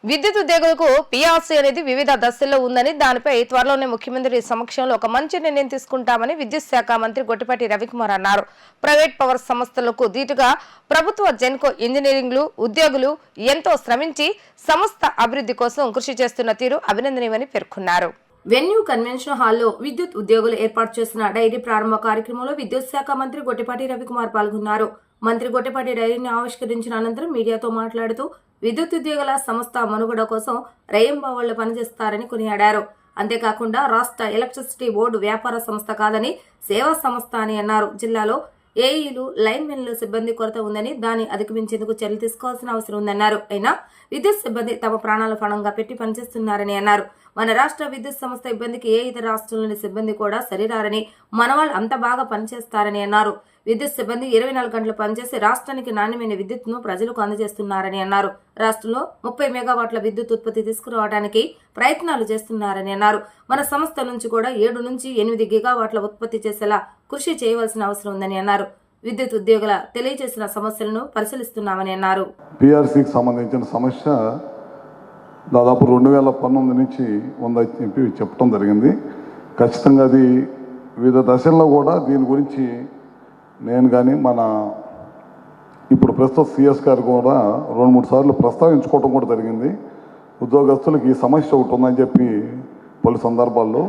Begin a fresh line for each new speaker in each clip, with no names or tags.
విద్యుత్ ఉద్యోగులకు పీఆర్సీ అనేది వివిధ దశల్లో ఉందని, దానిపై త్వరలోనే ముఖ్యమంత్రి సమక్షంలో ఒక మంచి నిర్ణయం తీసుకుంటామని విద్యుత్ శాఖ మంత్రి గొట్టిపాటి రవికుమార్ అన్నారు. ప్రైవేట్ పవర్ సంస్థలకు దీటుగా ప్రభుత్వ జెన్కో ఇంజనీరింగ్లు ఉద్యోగులు ఎంతో శ్రమించి సంస్థ అభివృద్ధి కోసం కృషి చేస్తున్న తీరు అభినందనీయమని పేర్కొన్నారు. వెన్యూ కన్వెన్షన్ హాల్లో విద్యుత్ ఉద్యోగులు ఏర్పాటు చేసిన డైరీ ప్రారంభ కార్యక్రమంలో విద్యుత్ శాఖ మంత్రి గొట్టిపాటి రవికుమార్ పాల్గొన్నారు. మంత్రి గొట్టిపాటి డైరీని ఆవిష్కరించిన అనంతరం మీడియాతో మాట్లాడుతూ విద్యుత్ ఉద్యోగుల సంస్థ మనుగడ కోసం రేయింబవళ్లు పనిచేస్తారని కొనియాడారు. అంతేకాకుండా రాష్ట్ర ఎలక్ట్రిసిటీ బోర్డు వ్యాపార సంస్థ కాదని సేవా సంస్థ అని అన్నారు. జిల్లాలో ఏఈలు లైన్మెన్లు సిబ్బంది కొరత ఉందని, దాన్ని అధిగమించేందుకు చర్యలు తీసుకోవాల్సిన అవసరం ఉందన్నారు. అయినా విద్యుత్ సిబ్బంది తమ ప్రాణాల పణంగా పెట్టి పనిచేస్తున్నారని అన్నారు. మన రాష్ట్ర విద్యుత్ సంస్థ ఇబ్బందికి ఏ ఇతర రాష్ట్రంలోని సిబ్బంది కూడా సరిరారని, మన వాళ్ళు అంత బాగా పనిచేస్తారని అన్నారు. విద్యుత్ సిబ్బంది 24 గంటలు పనిచేసి రాష్ట్రానికి నాణ్యమైన విద్యుత్తును ప్రజలకు అందజేస్తున్నారని అన్నారు. రాష్ట్రంలో 30 మెగావాట్ల విద్యుత్ ఉత్పత్తి తీసుకురావడానికి ప్రయత్నాలు చేస్తున్నారని అన్నారు. మన సంస్థ నుంచి కూడా 7 నుంచి 8 గిగావాట్ల ఉత్పత్తి చేసేలా కృషి చేయవలసిన అవసరం ఉందని అన్నారు. విద్యుత్ ఉద్యోగుల తెలియజేసిన సమస్యలను పరిశీలిస్తున్నామని అన్నారు.
పీఆర్సీకి సంబంధించిన సమస్య దాదాపు 2019 నుంచి ఉందని చెప్పి చెప్పడం జరిగింది. ఖచ్చితంగా అది వివిధ దశల్లో కూడా దీని గురించి నేను కానీ మన ఇప్పుడు ప్రస్తుత సిఎస్ గారు కూడా 2-3 సార్లు ప్రస్తావించుకోవడం కూడా జరిగింది. ఉద్యోగస్తులకు ఈ సమస్య ఒకటి ఉందని చెప్పి పలు సందర్భాల్లో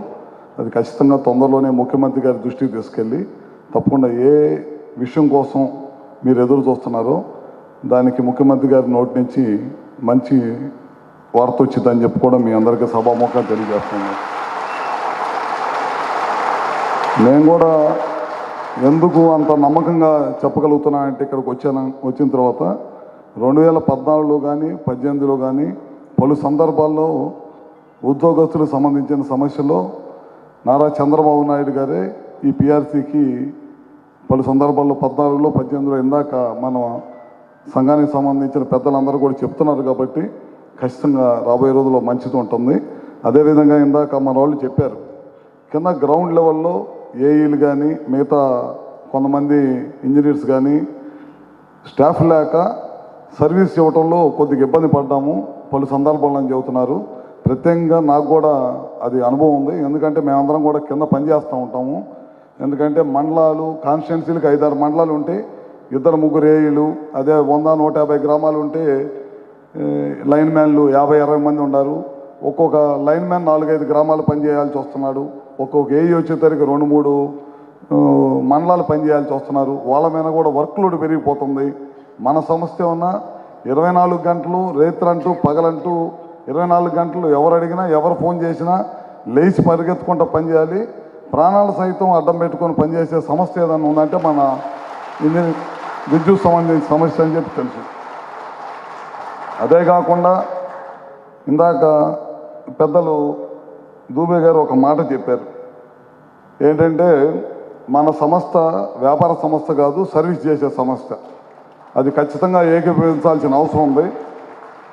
అది ఖచ్చితంగా తొందరలోనే ముఖ్యమంత్రి గారి దృష్టికి తీసుకెళ్ళి తప్పకుండా ఏ విషయం కోసం మీరు ఎదురు చూస్తున్నారో దానికి ముఖ్యమంత్రి గారి నోటి నుంచి మంచి వార్త వచ్చిందని చెప్పి కూడా మీ అందరికీ సభాముఖంగా తెలియజేస్తున్నాను. నేను కూడా ఎందుకు అంత నమ్మకంగా చెప్పగలుగుతున్నా అంటే ఇక్కడికి వచ్చిన తర్వాత 2014లో కానీ 2018లో కానీ పలు సందర్భాల్లో ఉద్యోగస్తులకు సంబంధించిన సమస్యలో నారా చంద్రబాబు నాయుడు గారే ఈ పీఆర్సీకి పలు సందర్భాల్లో 14లో 18లో ఇందాక మన సంఘానికి సంబంధించిన పెద్దలందరూ కూడా చెప్తున్నారు కాబట్టి ఖచ్చితంగా రాబోయే రోజుల్లో మంచిది ఉంటుంది. అదేవిధంగా ఇందాక మన వాళ్ళు చెప్పారు, కింద గ్రౌండ్ లెవెల్లో ఏఈలు కానీ మిగతా కొంతమంది ఇంజనీర్స్ కానీ స్టాఫ్ లేక సర్వీస్ ఇవ్వడంలో కొద్దిగా ఇబ్బంది పడ్డాము పలు సందర్భాల్లో అని చెబుతున్నారు. ప్రత్యేకంగా నాకు కూడా అది అనుభవం ఉంది. ఎందుకంటే మేమందరం కూడా కింద పనిచేస్తూ ఉంటాము. ఎందుకంటే మండలాలు కాన్స్టిట్యున్సీలకు 5-6 మండలాలు ఉంటే 2-3 ఏఈలు, అదే 100-150 గ్రామాలు ఉంటే లైన్ మ్యాన్లు 50-60 మంది ఉన్నారు. ఒక్కొక్క లైన్ మ్యాన్ 4-5 గ్రామాలు పనిచేయాల్సి వస్తున్నాడు. ఒక్కొక్క ఏఈ వచ్చేసరికి 2-3 మండలాలు పనిచేయాల్సి వస్తున్నారు. వాళ్ళ మీద కూడా వర్క్ లోడ్ పెరిగిపోతుంది. మన సమస్య ఉన్న 24 గంటలు రేత్రంటూ పగలంటూ 24 గంటలు ఎవరు అడిగినా ఎవరు ఫోన్ చేసినా లేచి పరిగెత్తుకుంటూ పనిచేయాలి. ప్రాణాలు సైతం అడ్డం పెట్టుకొని పనిచేసే సమస్య ఏదన్నా ఉందంటే మన విద్యుత్ సంబంధించిన సమస్య అని చెప్పి తెలుసు. అదే కాకుండా ఇందాక పెద్దలు దూబే గారు ఒక మాట చెప్పారు. ఏంటంటే మన సంస్థ వ్యాపార సంస్థ కాదు, సర్వీస్ చేసే సంస్థ. అది ఖచ్చితంగా ఏకీభవించాల్సిన అవసరం ఉంది.